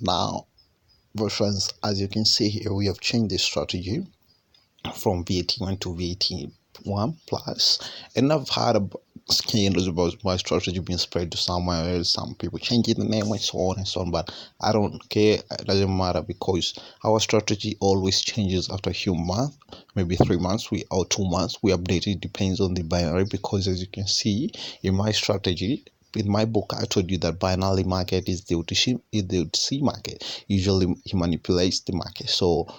Now, my friends, as you can see here, we have changed the strategy from VAT1 to VAT1 plus, and I've had scandals about my strategy being spread to somewhere else, some people changing the name and so on and so on, but I don't care. It doesn't matter because our strategy always changes after a few months, maybe 3 months or 2 months. We update it, depends on the binary, because as you can see in my strategy, in my book, I told you that binary market is the OTC market. Usually he manipulates the market, so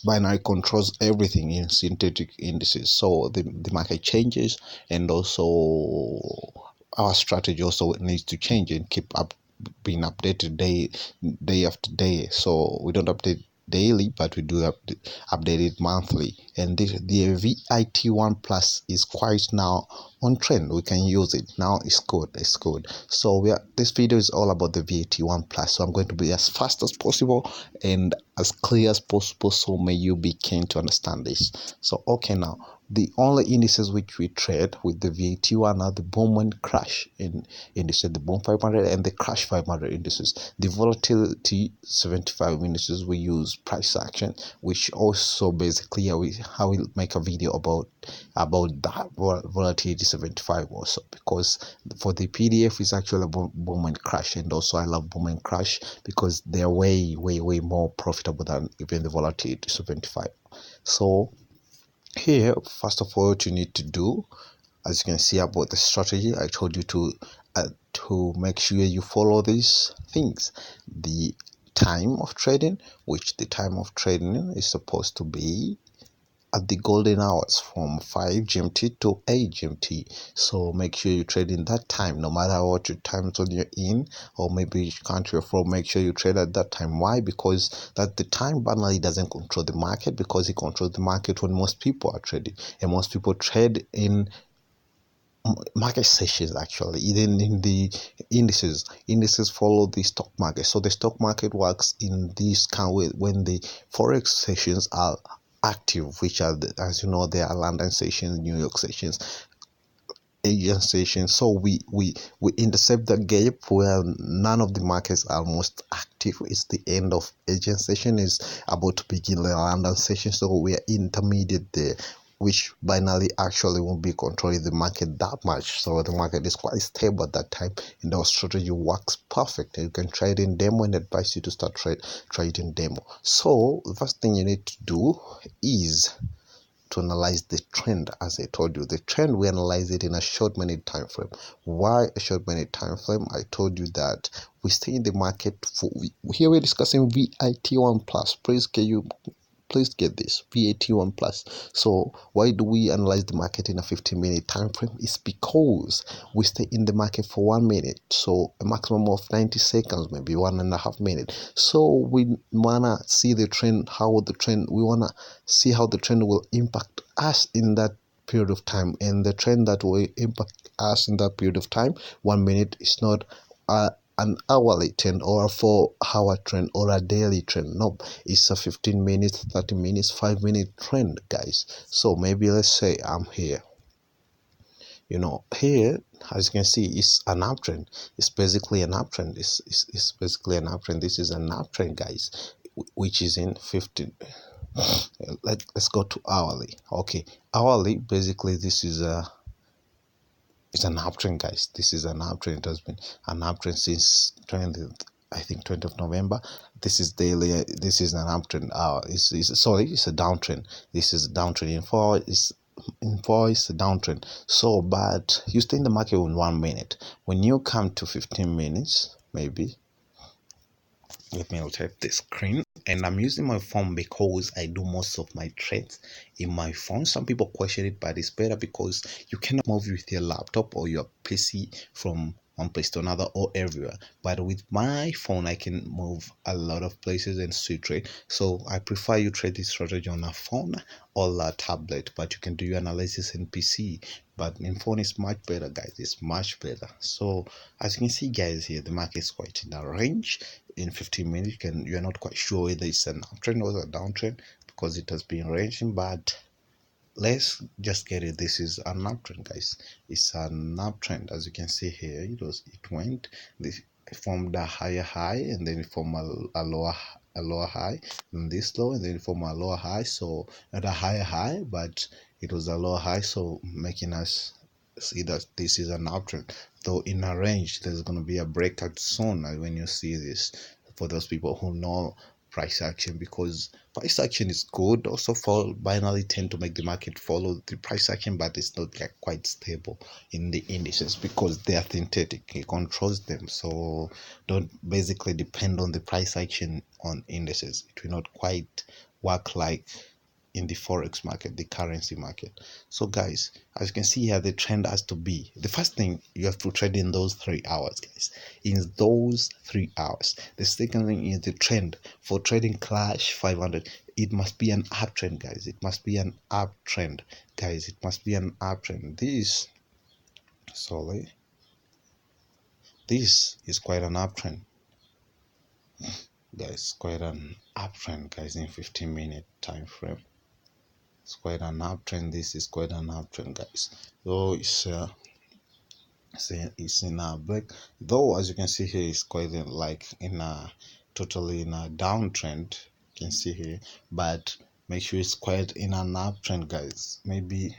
binary controls everything in synthetic indices. So the market changes, and also our strategy also needs to change and keep up being updated day after day. So we don't update daily, but we do update it monthly. And the VIT1 plus is quite now on trend. We can use it now. It's good. So this video is all about the VIT1 plus, so I'm going to be as fast as possible and as clear as possible, so may you be keen to understand this. So okay, now the only indices which we trade with the VIT1 are the boom and crash indices, the boom 500 and the crash 500 indices. The volatility 75 indices we use price action, which also basically I will make a video about that volatility 75 also, because for the PDF is actually boom and crash, and also I love boom and crash because they're way more profitable than even the volatility 75. So here, first of all, what you need to do, as you can see about the strategy, I told you to make sure you follow these things. The time of trading, which the time of trading is supposed to be at the golden hours from 5 GMT to 8 GMT. So make sure you trade in that time, no matter what your time zone you're in, or maybe which country you're from. Make sure you trade at that time. Why? Because that the time banally doesn't control the market, because it controls the market when most people are trading, and most people trade in market sessions. Actually, even in the indices follow the stock market. So the stock market works in this kind of way when the forex sessions are active, which are as you know, there are London sessions, New York sessions, Asian sessions. So we intercept the gap where none of the markets are most active. It's the end of Asian session, is about to begin the London session, so we are intermediate there, which binary actually won't be controlling the market that much. So the market is quite stable at that time, and our strategy works perfect. You can trade in demo, and advise you to start trading demo. So the first thing you need to do is to analyze the trend. As I told you, the trend, we analyze it in a short minute time frame. Why a short minute time frame? I told you that we stay in the market for, here we're discussing VIT1 plus. Please get this, VIT1 plus. So why do we analyze the market in a 15-minute time frame? It's because we stay in the market for 1 minute, so a maximum of 90 seconds, maybe 1.5 minutes. So we wanna see the trend, we wanna see how the trend will impact us in that period of time, and the trend that will impact us in that period of time, 1 minute, is not an hourly trend or a 4-hour trend or a daily trend. Nope, it's a 15 minutes, 30 minutes, 5-minute trend, guys. So maybe let's say I'm here, here, as you can see, it's an uptrend. It's basically an uptrend. It's basically an uptrend. This is an uptrend, guys, which is in 15. Let's go to hourly. Okay, hourly, basically this is it's an uptrend, guys. This is an uptrend. It has been an uptrend since 20th of November. This is daily. This is an uptrend. It's a downtrend. This is a downtrend. In 4 is a downtrend. So, but you stay in the market in 1 minute. When you come to 15 minutes, maybe. Let me rotate the screen. And I'm using my phone because I do most of my trades in my phone. Some people question it, but it's better because you cannot move with your laptop or your PC from one place to another or everywhere. But with my phone, I can move a lot of places and still trade. So I prefer you trade this strategy on a phone or a tablet, but you can do your analysis in PC. But in phone is much better, guys. It's much better. So as you can see, guys, here the market is quite in a range. In 15 minutes, you're not quite sure whether it's an uptrend or a downtrend because it has been ranging, but let's just get it. This is an uptrend, guys. It's an uptrend. As you can see here, it went this formed a higher high, and then it formed a lower high, and this low, and then it formed a lower high. So not a higher high, but it was a lower high, so making us see that this is an uptrend. Though in a range, there's going to be a breakout soon when you see this, for those people who know price action, because price action is good also for binary tend to make the market follow the price action, but it's not like quite stable in the indices because they are synthetic. It controls them, so don't basically depend on the price action on indices. It will not quite work like in the forex market, the currency market. So guys, as you can see here, the trend has to be, the first thing, you have to trade in those 3 hours, guys, in those 3 hours. The second thing is the trend. For trading Clash 500, it must be an uptrend, guys. It must be an uptrend, guys. It must be an uptrend. This is quite an uptrend, guys. Quite an uptrend, guys, in 15-minute time frame. It's quite an uptrend. This is quite an uptrend, guys. So it's in a break, though, as you can see here, it's quite like in a totally in a downtrend, you can see here, but make sure it's quite in an uptrend, guys. Maybe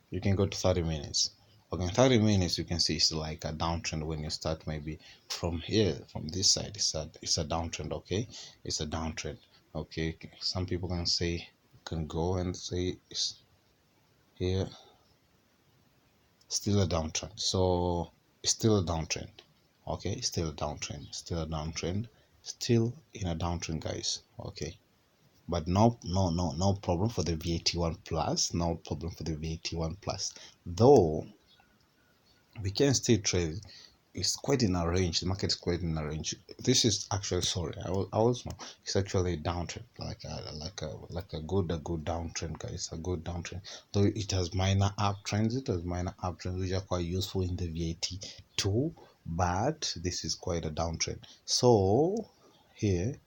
you can go to 30 minutes. Okay, 30 minutes, you can see it's like a downtrend. When you start maybe from here, from this side, it's a downtrend. Okay, it's a downtrend. Okay, some people can go and say it's here, still a downtrend. So it's still a downtrend. Okay, still a downtrend, still a downtrend, still in a downtrend, guys. Okay, but no problem for the VAT1 plus, no problem for the VAT1 plus, though we can still trade. It's quite in a range. The market is quite in a range. This is actually, sorry, I was wrong. It's actually a downtrend, like a good downtrend, guys. A good downtrend. Though it has minor uptrends. It has minor uptrends which are quite useful in the VAT2, but this is quite a downtrend. So here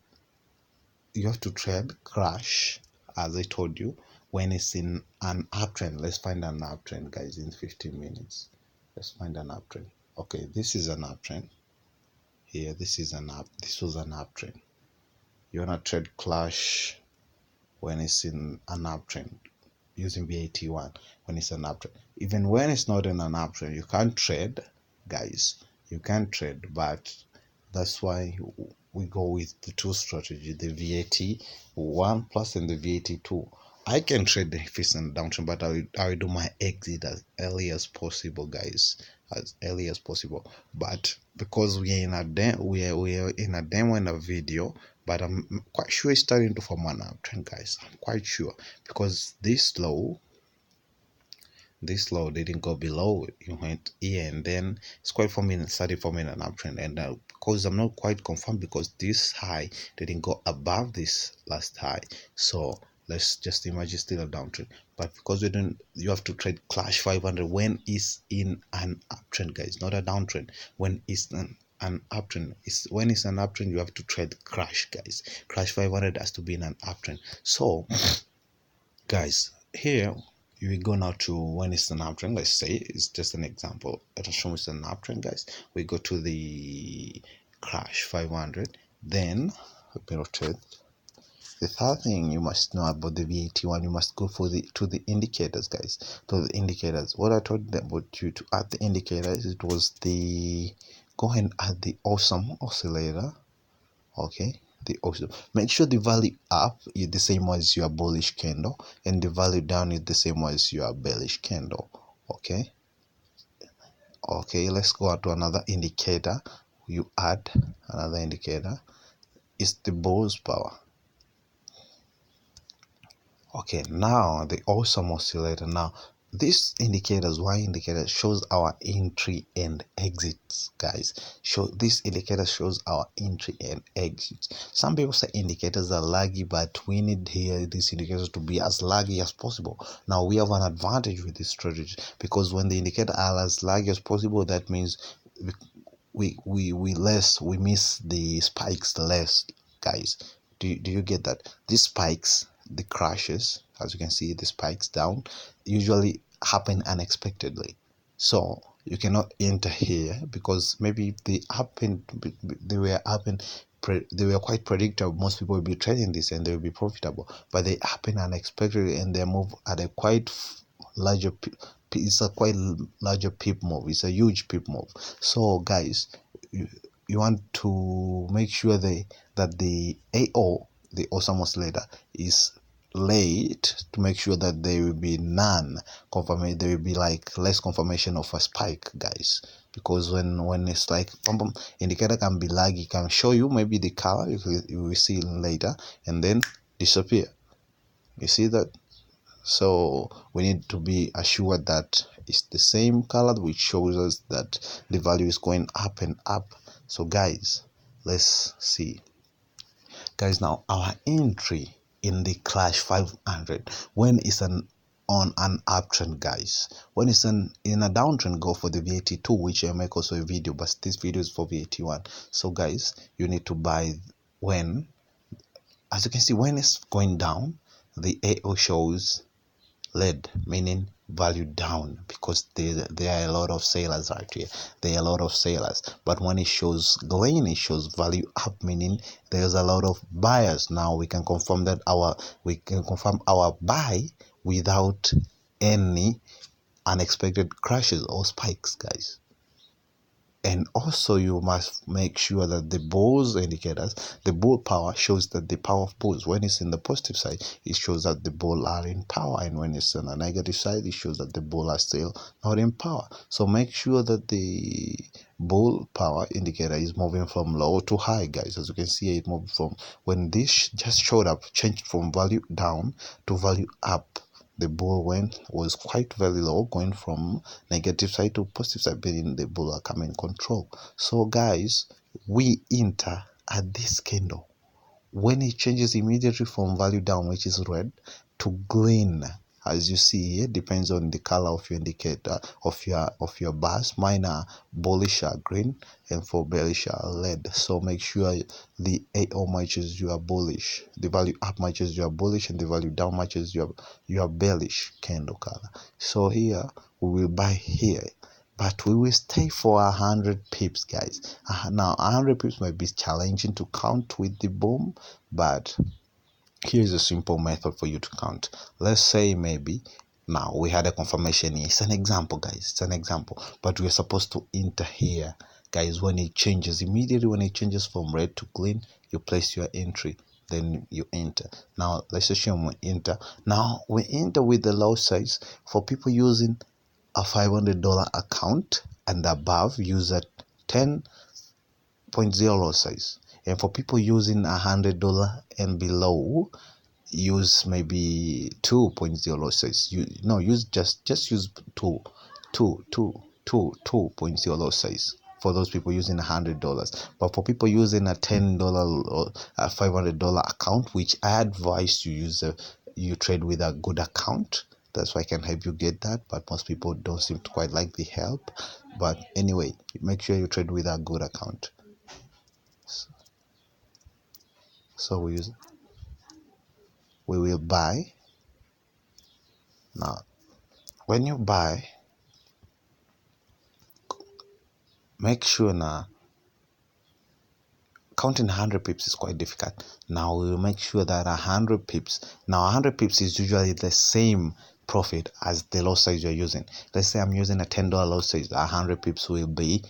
you have to trade crash, as I told you, when it's in an uptrend. Let's find an uptrend, guys, in 15 minutes. Let's find an uptrend. Okay, this is an uptrend here. This was an uptrend. You wanna trade clash when it's in an uptrend using VAT1, when it's an uptrend. Even when it's not in an uptrend, you can't trade, guys. You can't trade, but that's why we go with the 2 strategy, the VAT1 plus and the VAT2. I can trade if it's in downtrend, but I will do my exit as early as possible, guys, as early as possible. But because we are in a demo and a video, but I'm quite sure it's starting to form an uptrend, guys. I'm quite sure, because this low didn't go below, it went here, and then it's quite forming, started forming an uptrend. And because I'm not quite confirmed, because this high didn't go above this last high, so let's just imagine still a downtrend. But because we don't, you have to trade clash 500 when it's in an uptrend, guys, not a downtrend. When it's an uptrend, when it's an uptrend, you have to trade crash, guys. Crash 500 has to be in an uptrend. So guys, here we go now to when it's an uptrend. Let's say it's just an example. Let us show it's an uptrend, guys. We go to the crash 500, then we rotate. The third thing you must know about the VAT1, you must go for to the indicators, guys. To the indicators. What I told them about you to add the indicators, it was the go and add the awesome oscillator. Okay, the awesome. Make sure the value up is the same as your bullish candle, and the value down is the same as your bearish candle. Okay. Okay, let's go to another indicator. You add another indicator. It's the Bose power. Okay, now the awesome oscillator. Now this indicators, Y indicator, shows our entry and exits, guys. This indicator shows our entry and exits. Some people say indicators are laggy, but we need here these indicators to be as laggy as possible. Now we have an advantage with this strategy, because when the indicators are as laggy as possible, that means we miss the spikes less, guys. Do you get that? These spikes, the crashes, as you can see, the spikes down usually happen unexpectedly. So you cannot enter here because maybe they were quite predictable. Most people will be trading this and they will be profitable, but they happen unexpectedly and they move at a quite larger it's a quite larger pip move. It's a huge pip move. So guys, you want to make sure that the AO, the awesome oscillator, is laid to make sure that there will be none confirmation. There will be like less confirmation of a spike, guys, because when it's like indicator can be laggy, can show you maybe the color you will see later and then disappear. You see that? So we need to be assured that it's the same color, which shows us that the value is going up and up. So guys, let's see. Guys, now our entry in the Clash 500 when it's on an uptrend, guys. When it's in a downtrend, go for the VAT2, which I make also a video, but this video is for VAT1. So guys, you need to buy when, as you can see, when it's going down, the AO shows lead, meaning value down, because there are a lot of sellers right here. There are a lot of sellers. But when it shows green, it shows value up, meaning there's a lot of buyers. Now we can confirm that our buy without any unexpected crashes or spikes, guys. And also you must make sure that the bulls indicators, the bull power shows that the power of bulls, when it's in the positive side, it shows that the bull are in power, and when it's on the negative side, it shows that the bull are still not in power. So make sure that the bull power indicator is moving from low to high, guys. As you can see, it moved from, when this just showed up, changed from value down to value up. The bull was quite very low, going from negative side to positive side, meaning the bull are coming control. So guys, we enter at this candle when it changes immediately from value down, which is red, to green. As you see here, depends on the color of your indicator of your bars. Mine are bullish are green, and for bearish are red. So make sure the AO matches you are bullish, the value up matches you are bullish, and the value down matches you are bearish candle color. So here we will buy here, but we will stay for 100 pips, guys. Now 100 pips might be challenging to count with the boom, but here's a simple method for you to count. Let's say maybe now we had a confirmation here. It's an example, guys. It's an example, but we're supposed to enter here, guys. When it changes, immediately when it changes from red to green, you place your entry, then you enter. Now let's assume we enter. Now we enter with the low size. For people using a $500 account and above, use a 10.0 size. And for people using $100 and below, use maybe 2.0 size. Use just use 2.0 size for those people using $100. But for people using a $10 or a $500 account, which I advise you trade with a good account. That's why I can help you get that, but most people don't seem to quite like the help. But anyway, make sure you trade with a good account. So we will buy. Now when you buy, make sure now counting 100 pips is quite difficult. Now we will make sure that 100 pips, now 100 pips is usually the same profit as the lot size you're using. Let's say I'm using a $10 lot size, 100 pips will be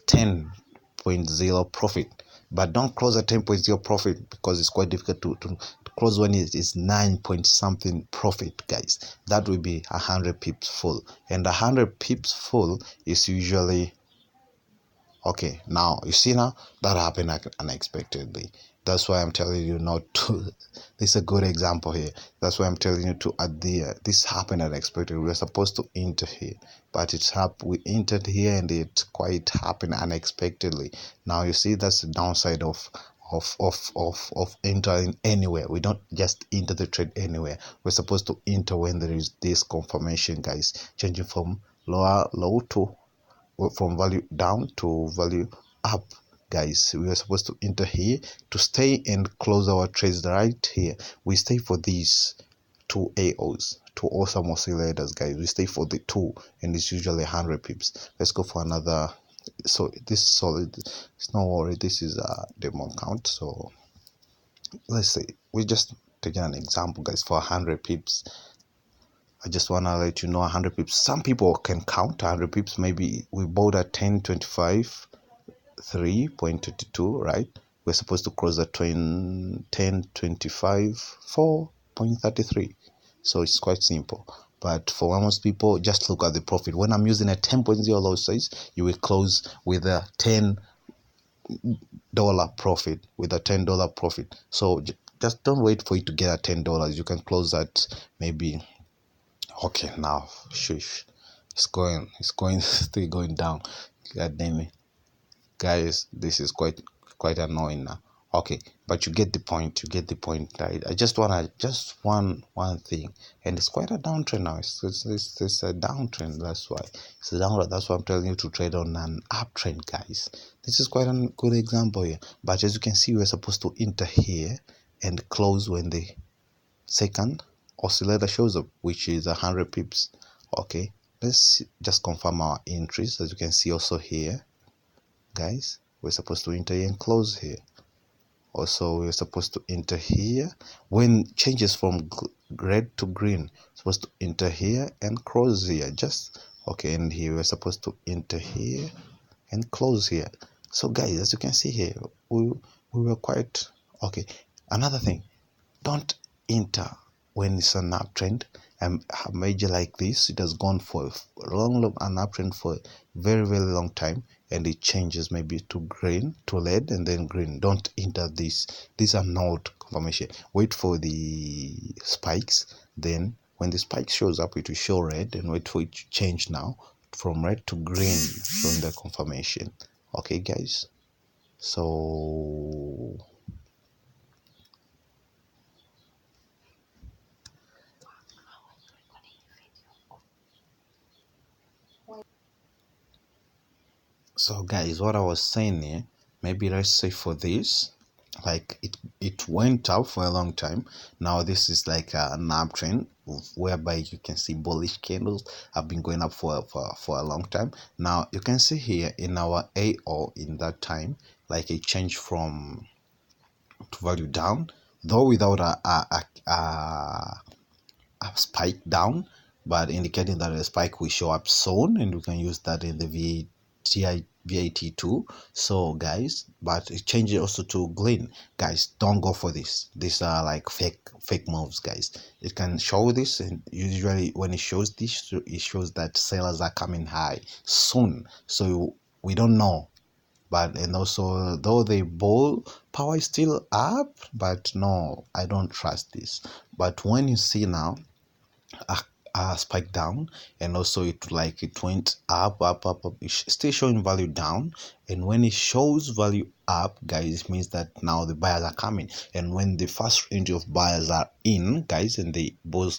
10.0 profit. But don't close at 10.0 profit, because it's quite difficult to close when it is 9 point something profit, guys. That will be 100 pips full, and 100 pips full is usually okay. Now you see, now that happened unexpectedly. That's why I'm telling you not to. This is a good example here. That's why I'm telling you to adhere. This happened unexpectedly. We were supposed to enter here, but we entered here and it quite happened unexpectedly. Now you see, that's the downside of entering anywhere. We don't just enter the trade anywhere. We're supposed to enter when there is this confirmation, guys, changing from low to from value down to value up, guys. We are supposed to enter here to stay and close our trades right here. We stay for these two AOs two awesome oscillators, guys. We stay for the two, and it's usually 100 pips. Let's go for another. So this is solid. It's no worry. This is a demo count. So let's say we just taking an example, guys, for 100 pips. I just want to let you know 100 pips. Some people can count 100 pips. Maybe we bought at 10.25, 3.22, right? We're supposed to cross at 10.25, 4.33. So it's quite simple. But for most people, just look at the profit. When I'm using a 10.0 lot size, you will close with a $10 profit, So just don't wait for it to get at $10. You can close at maybe, okay, now shush, it's going still going down. God damn it, guys, this is quite annoying now. Okay, but you get the point. Right? I just one thing, and it's quite a downtrend now. It's a downtrend. That's why it's a downtrend. That's why I'm telling you to trade on an uptrend, guys. This is quite a good example here. But as you can see, we're supposed to enter here and close when the second oscillator shows up, which is 100 pips. Okay, let's just confirm our entries. As you can see also here, guys, we're supposed to enter here and close here. Also, we're supposed to enter here when changes from red to green. Supposed to enter here and close here. Just okay, and here we're supposed to enter here and close here. So guys, as you can see here, we were quite okay. Another thing, don't enter when it's an uptrend. A major like this, it has gone for a long an uptrend for a very long time, and it changes maybe to green, to red, and then green. Don't enter this. These are not confirmation. Wait for the spikes, then when the spike shows up, it will show red, and wait for it to change now from red to green, showing the confirmation. Okay, guys, so guys, what I was saying here, maybe let's say for this, like it went up for a long time. Now this is like an uptrend whereby you can see bullish candles have been going up for a long time. Now you can see here in our AO in that time, like it changed from to value down, though without a spike down, but indicating that a spike will show up soon, and we can use that in the VAT2. So guys, but it changes also to green. Guys, don't go for this. These are like fake moves, guys. It can show this, and usually when it shows this, it shows that sellers are coming high soon. So we don't know. But and also, though the bull power is still up, but no, I don't trust this. But when you see now a spike down, and also it went up, it's still showing value down, and when it shows value up, guys, it means that now the buyers are coming. And when the first range of buyers are in, guys, and the bull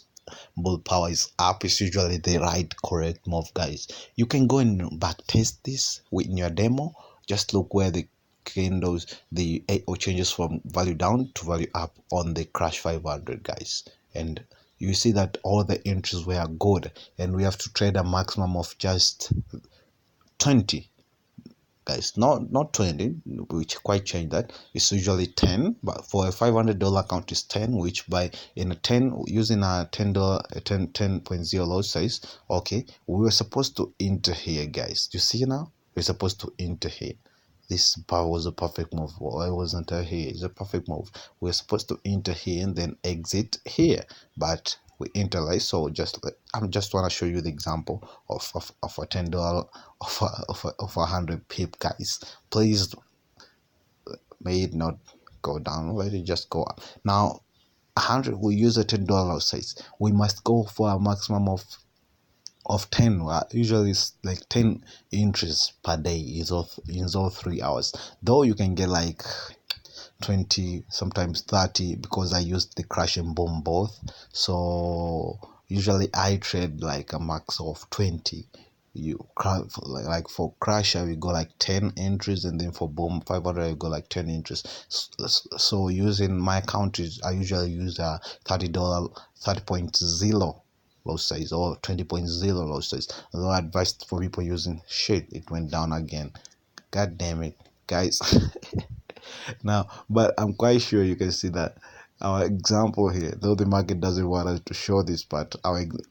power is up, is usually the right correct move, guys. You can go and back test this in your demo. Just look where the candles, the AO changes from value down to value up on the crash 500, guys, and you see that all the entries were good, and we have to trade a maximum of just 20, guys, not 20, which quite changed that. It's usually 10, but for a $500 account is 10, which by in a 10 using a $10 10.0 lot size. Okay, we were supposed to enter here, guys. You see now we're supposed to enter here. This was a perfect move. Why wasn't here? It's a perfect move. We're supposed to enter here and then exit here, but we enter like so. I'm just want to show you the example of a $10 of a 100 pip, guys. Please, may it not go down. Let it just go up. Now 100, we use a $10 size. We must go for a maximum of 10. Usually it's like 10 entries per day in all 3 hours, though you can get like 20, sometimes 30, because I used the crash and boom both. So usually I trade like a max of 20. You like for crasher we go like 10 entries, and then for boom 500 we go like 10 entries. So using my account, I usually use a $30 30.0 low size or 20.0 low size. Although advice for people using shit, it went down again. God damn it, guys. Now, but I'm quite sure you can see that our example here, though the market doesn't want us to show this, but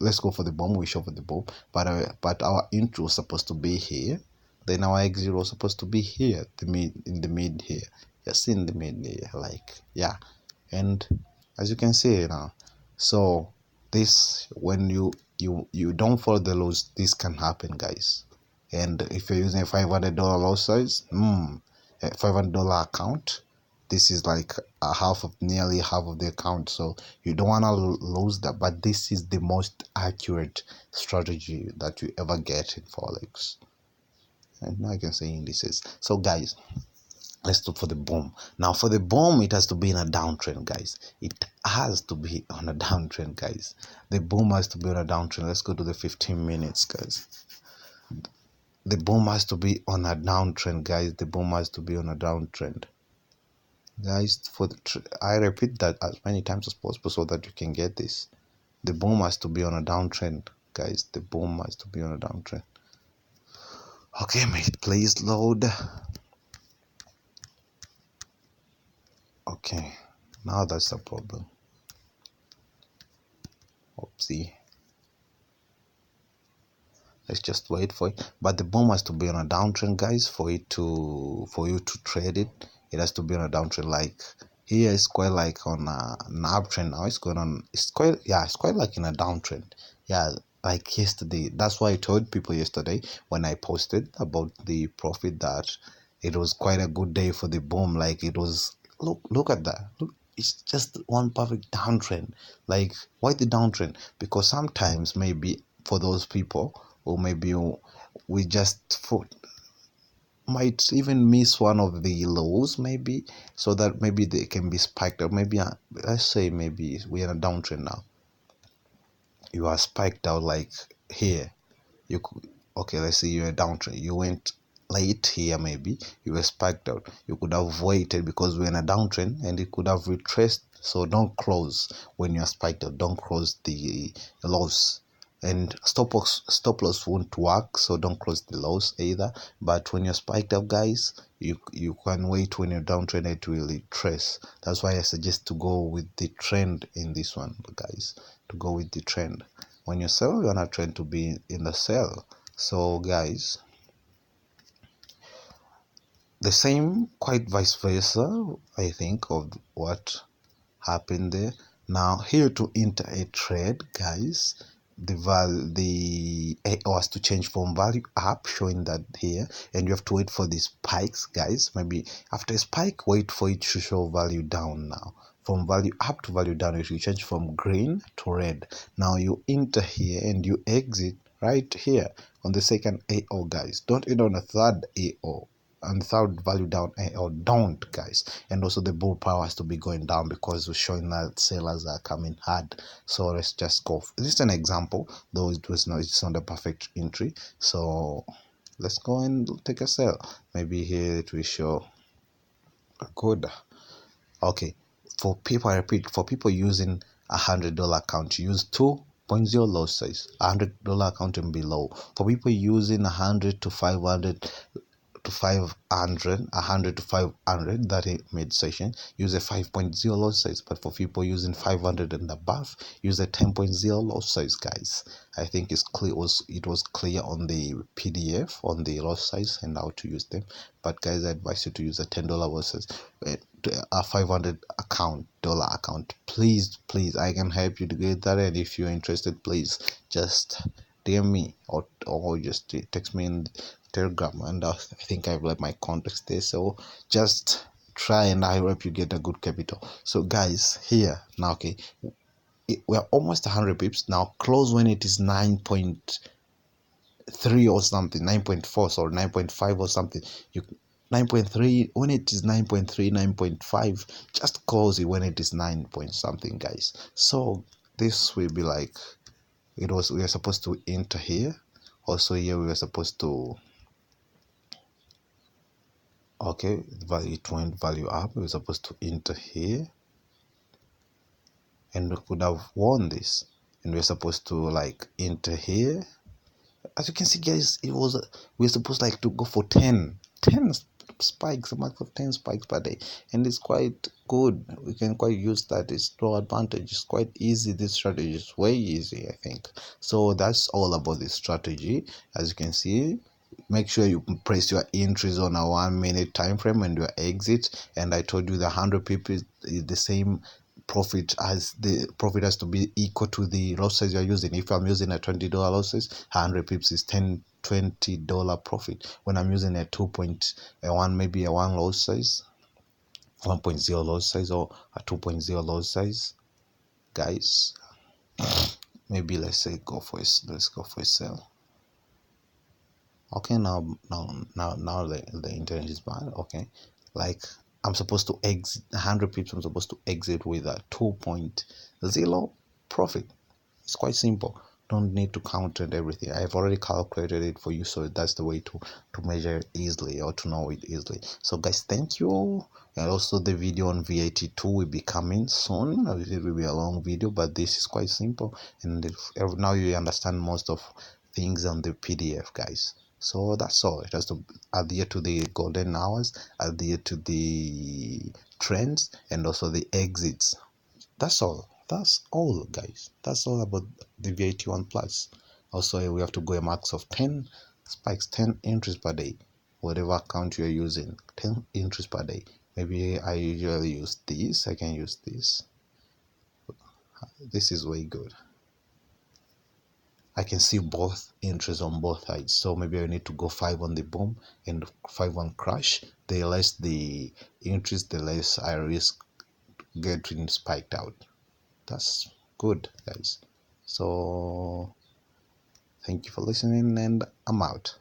let's go for the bomb. We show for the bomb, but our intro is supposed to be here. Then our exit was supposed to be here, in the mid here. Yes, in the mid here, like, yeah. And as you can see now, so this, when you don't follow the laws, this can happen, guys. And if you're using a $500 low size, a $500 account, this is like nearly half of the account, so you don't want to lose that. But this is the most accurate strategy that you ever get in forex. And now I can say indices. So guys, let's look for the boom. Now for the boom, it has to be in a downtrend, guys. It has to be on a downtrend, guys. The boom has to be on a downtrend. Let's go to the 15 minutes, guys. The boom has to be on a downtrend, guys. The boom has to be on a downtrend, guys. I repeat that as many times as possible so that you can get this. The boom has to be on a downtrend, guys. The boom has to be on a downtrend. Okay, mate, please load. Okay, now that's the problem. Oopsie. Let's just wait for it. But the boom has to be on a downtrend, guys, for you to trade it. It has to be on a downtrend. Like here, it's quite like on an uptrend now. It's quite like in a downtrend. Yeah, like yesterday. That's why I told people yesterday when I posted about the profit that it was quite a good day for the boom. Like it was. Look at that. Look, it's just one perfect downtrend. Like, why the downtrend? Because sometimes maybe for those people, or maybe we just might even miss one of the lows, maybe, so that maybe they can be spiked out. Maybe let's say maybe we're in a downtrend now. You are spiked out like here. You could, okay, let's say you're a downtrend. You went late here, maybe you were spiked out. You could have waited because we're in a downtrend and it could have retraced. So don't close when you're spiked out. Don't close the loss. And stop loss won't work, so don't close the loss either. But when you're spiked up, guys, you can wait. When you're downtrend, it will retrace. That's why I suggest to go with the trend in this one, guys. To go with the trend. When you sell, you're not trying to be in the sell. So guys, the same, quite vice versa, I think, of what happened there. Now here, to enter a trade, guys, the AO has to change from value up, showing that here, and you have to wait for the spikes, guys. Maybe after a spike, wait for it to show value down. Now from value up to value down, it will change from green to red. Now you enter here and you exit right here on the second AO, guys. Don't enter on the third AO. And third value down, or don't, guys. And also the bull power has to be going down because we're showing that sellers are coming hard. So let's just go. This is an example, though it's not a perfect entry. So let's go and take a sell. Maybe here it will show good. Okay, for people, I repeat, for people using $100 account, use 2.0 low size, $100 account and below. For people using 100 to 500 to 500, 100 to 500, that mid session, use a 5.0 lot size. But for people using 500 and above, use a 10.0 lot size, guys. I think it's clear. It was clear on the PDF on the lot size and how to use them. But guys, I advise you to use a $10 lot size, a 500 dollar account. Please, I can help you to get that. And if you're interested, please just DM me or just text me in Telegram, and I think I've left my contacts there. So just try, and I hope you get a good capital. So guys, here now, okay, we are almost 100 pips now. Close when it is 9.3 or something, 9.4 or 9.5 or something. 9.3 when it is 9.3, 9.5. Just close it when it is 9 point something, guys. So this will be like, we are supposed to enter here. Also here we were supposed to, okay, it went value up. We were supposed to enter here and we could have won this. and we're supposed to like enter here. As you can see, guys, we're supposed like to go for 10 spikes, a max of 10 spikes per day, and it's quite good. We can quite use that. It's to our advantage. It's quite easy. This strategy is way easy, I think. So that's all about this strategy. As you can see, make sure you press your entries on a 1 minute time frame and your exit. And I told you the 100 people is the same profit, as the profit has to be equal to the losses you're using. If I'm using a $20 losses, 100 pips is $20 profit. When I'm using a 2.1, maybe a 1 loss size, 1.0 loss size, or a 2.0 loss size, guys, maybe let's go for a sell. Okay, now the internet is bad. Okay, like I'm supposed to exit 100 pips. I'm supposed to exit with a 2.0 profit. It's quite simple. Don't need to count and everything. I've already calculated it for you, so that's the way to measure it easily, or to know it easily. So guys, thank you. And also the video on VAT2 will be coming soon. It will be a long video, but this is quite simple, and now you understand most of things on the PDF, guys. So that's all. It has to adhere to the golden hours, adhere to the trends, and also the exits. That's all. That's all, guys. That's all about the VAT1 Plus. Also, we have to go a max of 10 spikes, 10 entries per day. Whatever account you're using, 10 entries per day. Maybe I usually use this. I can use this. This is way good. I can see both entries on both sides. So maybe I need to go 5 on the boom and 5 on crash. The less the entries, the less I risk getting spiked out. That's good, guys. So thank you for listening, and I'm out.